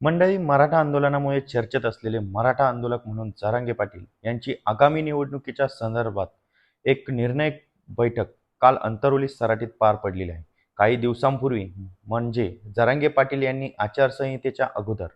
मंडळी, मराठा आंदोलनामुळे चर्चेत असलेले मराठा आंदोलक म्हणून जरांगे पाटील यांची आगामी निवडणुकीच्या संदर्भात एक निर्णायक बैठक काल अंतरवली सराटीत पार पडलेली आहे. काही दिवसांपूर्वी म्हणजे जरांगे पाटील यांनी आचारसंहितेच्या अगोदर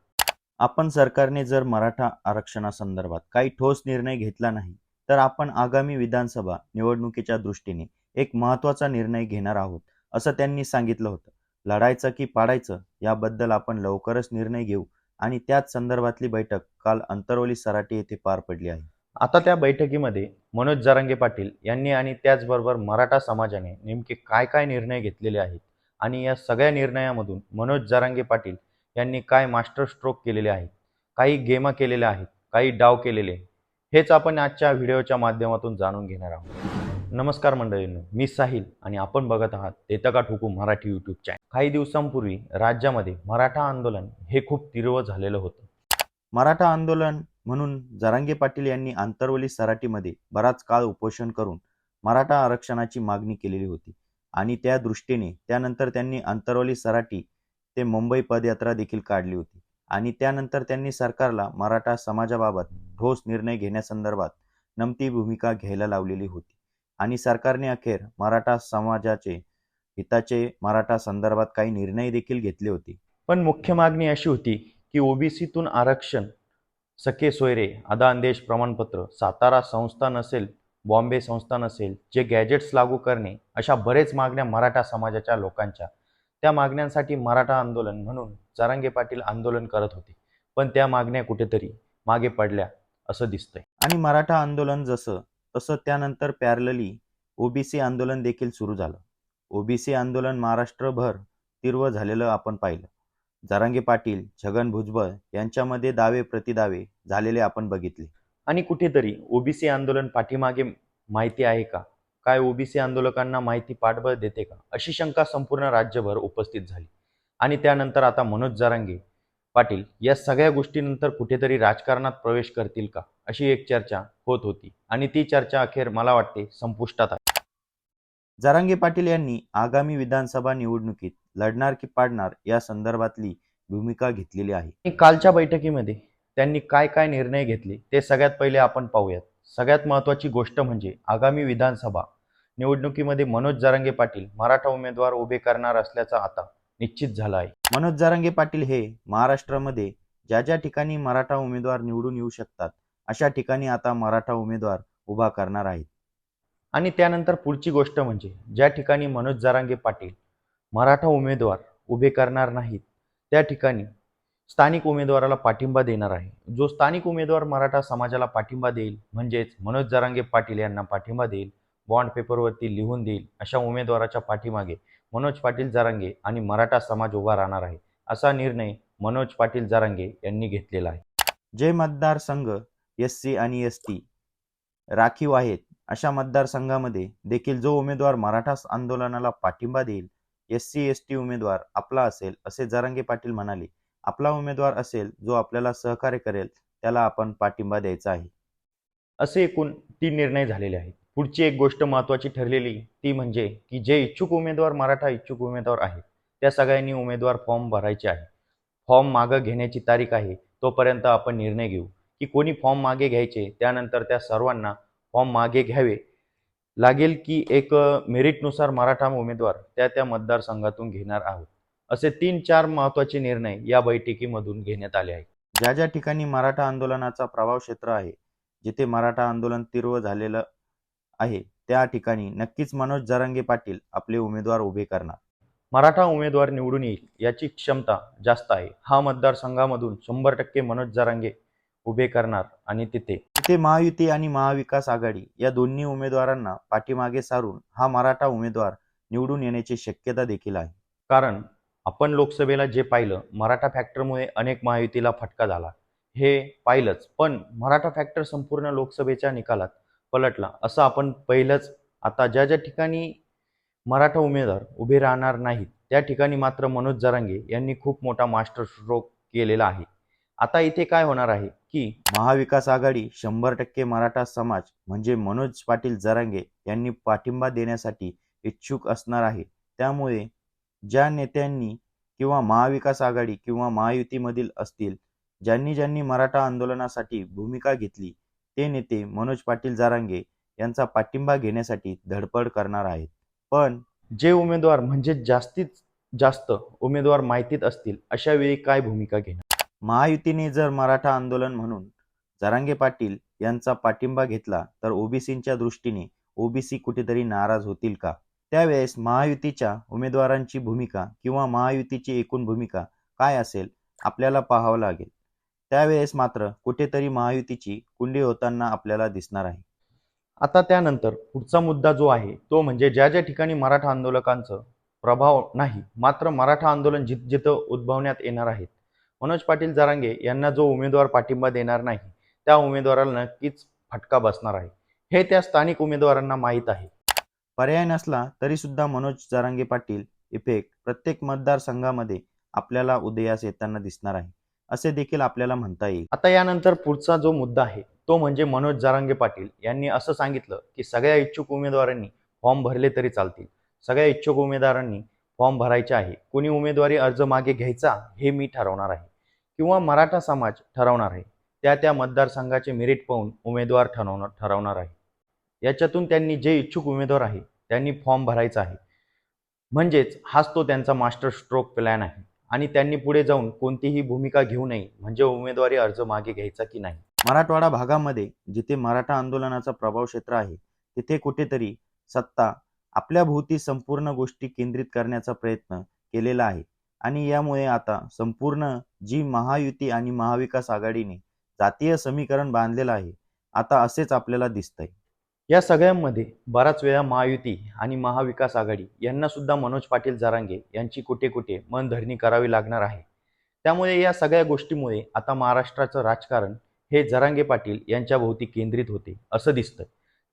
आपण सरकारने जर मराठा आरक्षणासंदर्भात काही ठोस निर्णय घेतला नाही तर आपण आगामी विधानसभा निवडणुकीच्या दृष्टीने एक महत्त्वाचा निर्णय घेणार आहोत, असं त्यांनी सांगितलं होतं. लढायचं की पाडायचं याबद्दल आपण लवकरच निर्णय घेऊ आणि त्याच संदर्भातली बैठक काल अंतरवली सराटी येथे पार पडली आहे. आता त्या बैठकीमध्ये मनोज जरांगे पाटील यांनी आणि त्याचबरोबर मराठा समाजाने नेमके काय काय निर्णय घेतलेले आहेत आणि या सगळ्या निर्णयामधून मनोज जरांगे पाटील यांनी काय मास्टर स्ट्रोक केलेले आहेत, काही गेमा केलेल्या आहेत, काही डाव केलेले, हेच आपण आजच्या व्हिडिओच्या माध्यमातून जाणून घेणार आहोत. नमस्कार मंडळींनो, मी साहिल आणि आपण बघत आहात देतं का ठोकू मराठी यूट्यूब चॅनल. काही दिवसांपूर्वी राज्यामध्ये मराठा आंदोलन हे खूप तीव्र झालेलं होतं. मराठा आंदोलन म्हणून जरांगे पाटील यांनी आंतरवली सराटीमध्ये बराच काळ उपोषण करून मराठा आरक्षणाची मागणी केलेली होती आणि त्या दृष्टीने त्यानंतर त्यांनी आंतरवली सराटी ते मुंबई पदयात्रा देखील काढली होती आणि त्यानंतर त्यांनी सरकारला मराठा समाजाबाबत ठोस निर्णय घेण्यासंदर्भात नमती भूमिका घ्यायला लावलेली होती आणि सरकारने अखेर मराठा समाजाचे हिताचे मराठा संदर्भात काही निर्णय देखील घेतले होते. पण मुख्य मागणी अशी होती की ओबीसीतून आरक्षण, सखे सोयरे, आदानदेश प्रमाणपत्र, सातारा संस्थान असेल, बॉम्बे संस्थान असेल, जे गॅजेट्स लागू करणे, अशा बरेच मागण्या मराठा समाजाच्या लोकांच्या. त्या मागण्यांसाठी मराठा आंदोलन म्हणून जरांगे पाटील आंदोलन करत होते, पण त्या मागण्या कुठेतरी मागे पडल्या असं दिसतंय. आणि मराठा आंदोलन जसं तसं त्यानंतर पॅरलली ओबीसी आंदोलन देखील सुरू झालं. ओबीसी आंदोलन महाराष्ट्रभर तीव्र झालेलं आपण पाहिलं. जरांगे पाटील, छगन भुजबळ यांच्यामध्ये दावे प्रतिदावे झालेले आपण बघितले. आणि कुठेतरी ओबीसी आंदोलन पाठीमागे माहिती आहे का? काय ओबीसी आंदोलकांना माहिती पाठबळ देते का? अशी शंका संपूर्ण राज्यभर उपस्थित झाली. आणि त्यानंतर आता मनोज जरांगे पाटील या सगळ्या गोष्टीनंतर कुठेतरी राजकारणात प्रवेश करतील का, अशी एक चर्चा होत होती आणि ती चर्चा अखेर मला वाटते संपुष्टात आहे. जरांगे पाटील यांनी आगामी विधानसभा निवडणुकीत लढणार की पाडणार या संदर्भातली भूमिका घेतलेली आहे. आणि कालच्या बैठकीमध्ये त्यांनी काय काय निर्णय घेतले ते सगळ्यात पहिले आपण पाहूयात. सगळ्यात महत्त्वाची गोष्ट म्हणजे आगामी विधानसभा निवडणुकीमध्ये मनोज जरांगे पाटील मराठा उमेदवार उभे करणार असल्याचा आता निश्चित झाला आहे. मनोज जरांगे पाटील हे महाराष्ट्रामध्ये ज्या ज्या ठिकाणी मराठा उमेदवार निवडून येऊ शकतात अशा ठिकाणी आता मराठा उमेदवार उभा करणार आहेत. आणि त्यानंतर पुढची गोष्ट म्हणजे ज्या ठिकाणी मनोज जरांगे पाटील मराठा उमेदवार उभे करणार नाहीत त्या ठिकाणी स्थानिक उमेदवाराला पाठिंबा देणार आहे. जो स्थानिक उमेदवार मराठा समाजाला पाठिंबा देईल, म्हणजेच मनोज जरांगे पाटील यांना पाठिंबा देईल, बॉन्ड पेपरवरती लिहून देईल, अशा उमेदवाराच्या पाठीमागे मनोज पाटील जरांगे आणि मराठा समाज उभा राहणार आहे, असा निर्णय मनोज पाटील जरांगे यांनी घेतलेला आहे. जे मतदारसंघ SC आणि ST राखीव आहेत अशा मतदारसंघामध्ये देखील जो उमेदवार मराठा आंदोलनाला पाठिंबा देईल, SC ST उमेदवार आपला असेल असे जरांगे पाटील म्हणाले. आपला उमेदवार असेल जो आपल्याला सहकार्य करेल त्याला आपण पाठिंबा द्यायचा आहे. असे एकूण 3 निर्णय झालेले आहेत. पुढची एक गोष्ट महत्त्वाची ठरलेली ती म्हणजे की जे इच्छुक उमेदवार मराठा इच्छुक उमेदवार आहेत त्या सगळ्यांनी उमेदवार फॉर्म भरायचे आहे. फॉर्म मागं घेण्याची तारीख आहे, तोपर्यंत आपण निर्णय घेऊ की कोणी फॉर्म मागे घ्यायचे, त्यानंतर त्या सर्वांना फॉर्म मागे घ्यावे लागेल की एक मेरिटनुसार मराठा उमेदवार त्या त्या मतदारसंघातून घेणार आहोत. असे 3-4 महत्त्वाचे निर्णय या बैठकीमधून घेण्यात आले आहेत. ज्या ज्या ठिकाणी मराठा आंदोलनाचा प्रभाव क्षेत्र आहे, जिथे मराठा आंदोलन तीव्र झालेलं आहे त्या ठिकाणी नक्कीच मनोज जरांगे पाटील आपले उमेदवार उभे करणार. मराठा उमेदवार निवडून येईल याची क्षमता जास्त आहे. हा मतदारसंघामधून 100% मनोज जरांगे उभे करणार आणि तिथे महायुती आणि महाविकास आघाडी या दोन्ही उमेदवारांना पाठीमागे सारून हा मराठा उमेदवार निवडून येण्याची शक्यता देखील आहे. कारण आपण लोकसभेला जे पाहिलं, मराठा फॅक्टरमुळे अनेक महायुतीला फटका झाला, हे पाहिलंच. पण मराठा फॅक्टर संपूर्ण लोकसभेच्या निकालात पलटला असं आपण पहिलंच. आता ज्या ज्या ठिकाणी मराठा उमेदवार उभे राहणार नाहीत त्या ठिकाणी मात्र मनोज जरांगे यांनी खूप मोठा मास्टर स्ट्रोक केलेला आहे. आता इथे काय होणार आहे की महाविकास आघाडी 100% मराठा समाज म्हणजे मनोज पाटील जरांगे यांनी पाठिंबा देण्यासाठी इच्छुक असणार आहे. त्यामुळे ज्या नेत्यांनी किंवा महाविकास आघाडी किंवा महायुतीमधील असतील, ज्यांनी ज्यांनी मराठा आंदोलनासाठी भूमिका घेतली ते नेते मनोज पाटील जरांगे यांचा पाठिंबा घेण्यासाठी धडपड करणार आहेत. पण जे उमेदवार म्हणजे जास्तीत जास्त उमेदवार माहितीत असतील अशा वेळी काय भूमिका घेणार? महायुतीने जर मराठा आंदोलन म्हणून जरांगे पाटील यांचा पाठिंबा घेतला तर ओबीसींच्या दृष्टीने ओबीसी कुठेतरी नाराज होतील का? त्यावेळेस महायुतीच्या उमेदवारांची भूमिका किंवा महायुतीची एकूण भूमिका काय असेल आपल्याला पाहावं लागेल. त्यावेळेस मात्र कुठेतरी महायुतीची कुंडी होताना आपल्याला दिसणार आहे. आता त्यानंतर पुढचा मुद्दा जो आहे तो म्हणजे ज्या ज्या ठिकाणी मराठा आंदोलकांचं प्रभाव नाही, मात्र मराठा आंदोलन जिथं उद्भवण्यात येणार आहेत, मनोज पाटील जरांगे यांना जो उमेदवार पाठिंबा देणार नाही त्या उमेदवाराला नक्कीच फटका बसणार आहे. हे त्या स्थानिक उमेदवारांना माहीत आहे. पर्याय नसला तरी सुद्धा मनोज जरांगे पाटील इफेक्ट प्रत्येक मतदारसंघामध्ये आपल्याला उदयास येताना दिसणार आहे, असे देखील आपल्याला म्हणता येईल. आता यानंतर पुढचा जो मुद्दा आहे तो म्हणजे मनोज जरांगे पाटील यांनी असं सांगितलं की सगळ्या इच्छुक उमेदवारांनी फॉर्म भरले तरी चालतील. सगळ्या इच्छुक उमेदवारांनी फॉर्म भरायचे आहे. कोणी उमेदवारी अर्ज मागे घ्यायचा हे मी ठरवणार आहे किंवा मराठा समाज ठरवणार आहे. त्या त्या मतदारसंघाचे मेरिट पाहून उमेदवार ठरवणार आहे. याच्यातून त्यांनी जे इच्छुक उमेदवार आहे त्यांनी फॉर्म भरायचा आहे. म्हणजेच हाच तो त्यांचा मास्टर स्ट्रोक प्लॅन आहे आणि त्यांनी पुढे जाऊन कोणतीही भूमिका घेऊ नये, म्हणजे उमेदवारी अर्ज मागे घ्यायचा की नाही. मराठवाडा भागामध्ये जिथे मराठा आंदोलनाचा प्रभाव क्षेत्र आहे तिथे कुठेतरी सत्ता आपल्या भोवती संपूर्ण गोष्टी केंद्रित करण्याचा प्रयत्न केलेला आहे आणि यामुळे आता संपूर्ण जी महायुती आणि महाविकास आघाडीने जातीय समीकरण बांधलेलं आहे, आता असेच आपल्याला दिसतंय. या सगळ्यांमध्ये बराच वेळा महायुती आणि महाविकास आघाडी यांना सुद्धा मनोज पाटील जरांगे यांची कुठे कुठे मनधरणी करावी लागणार आहे. त्यामुळे या सगळ्या गोष्टीमुळे आता महाराष्ट्राचं राजकारण हे जरांगे पाटील यांच्या भोवती केंद्रित होते असं दिसतंय.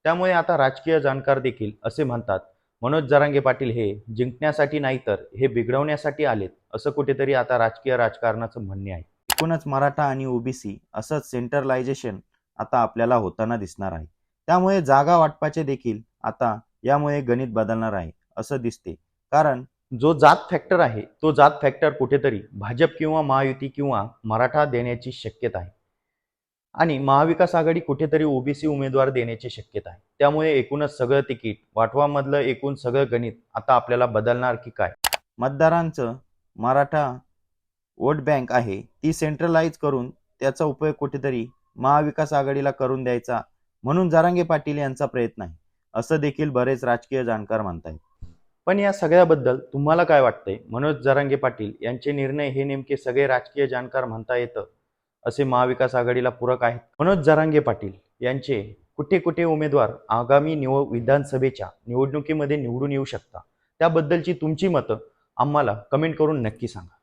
त्यामुळे आता राजकीय जाणकार देखील असे म्हणतात, मनोज जरांगे पाटील हे जिंकण्यासाठी नाही तर हे बिघडवण्यासाठी आलेत, असं कुठेतरी आता राजकीय राजकारणाचं म्हणणे आहे. एकूणच मराठा आणि ओबीसी असंच सेंट्रलायझेशन आता आपल्याला होताना दिसणार आहे. त्यामुळे जागा वाटपाचे देखील आता यामुळे गणित बदलणार आहे असं दिसते. कारण जो जात फॅक्टर आहे तो जात फॅक्टर कुठेतरी भाजप किंवा महायुती किंवा मराठा देण्याची शक्यता आहे आणि महाविकास आघाडी कुठेतरी ओबीसी उमेदवार देण्याची शक्यता आहे. त्यामुळे एकूणच सगळं तिकीट वाटवामधलं एकूण सगळं गणित आता आपल्याला बदलणार की काय? मतदारांचं मराठा वोट बँक आहे ती सेंट्रलाइज करून त्याचा उपयोग कुठेतरी महाविकास आघाडीला करून द्यायचा म्हणून जरांगे पाटील यांचा प्रयत्न आहे, असं देखील बरेच राजकीय जाणकार म्हणतायत. पण या सगळ्याबद्दल तुम्हाला काय वाटतंय? मनोज जरांगे पाटील यांचे निर्णय हे नेमके सगळे राजकीय जाणकार म्हणता येतं असे महाविकास आघाडीला पूरक आहेत? मनोज जरांगे पाटील यांचे कुठे कुठे उमेदवार आगामी विधानसभेच्या निवडणुकीमध्ये निवडून येऊ शकता, त्याबद्दलची तुमची मतं आम्हाला कमेंट करून नक्की सांगा.